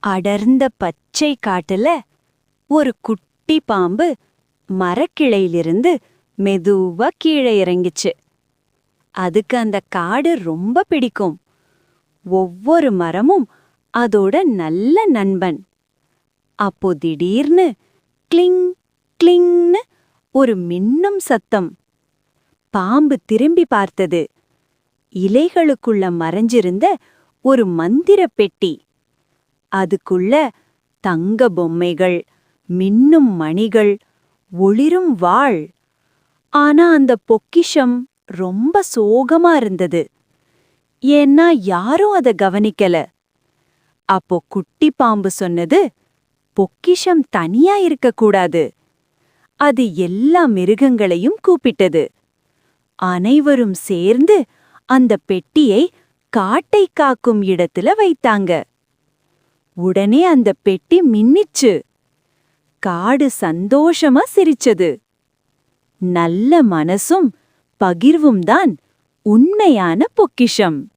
அடர்ந்த பச்சை காட்டுல ஒரு குட்டி பாம்பு மரக்கிளையிலிருந்து மெதுவா கீழே இறங்கிச்சு. அதுக்கு அந்த காடு ரொம்ப பிடிக்கும். ஒவ்வொரு மரமும் அதோட நல்ல நண்பன். அப்போ திடீர்னு கிளிங் கிளிங்னு ஒரு மின்னும் சத்தம். பாம்பு திரும்பி பார்த்தது. இலைகளுக்குள்ள மறைஞ்சிருந்த ஒரு மந்திர பெட்டி. அதுக்குள்ள தங்க பொம்மைகள், மின்னும் மணிகள், ஒளிரும் வாள். ஆனா அந்த பொக்கிஷம் ரொம்ப சோகமா இருந்தது. ஏன்னா யாரும் அத கவனிக்கல. அப்போ குட்டி பாம்பு சொன்னது, பொக்கிஷம் தனியா இருக்கக்கூடாது. அது எல்லா மிருகங்களையும் கூப்பிட்டது. அனைவரும் சேர்ந்து அந்த பெட்டியை காட்டை காக்கும் இடத்துல வைத்தாங்க. உடனே அந்த பெட்டி மின்னிச்சு. காடு சந்தோஷமா சிரிச்சது. நல்ல மனசும் பகிர்வும் தான் உண்மையான பொக்கிஷம்.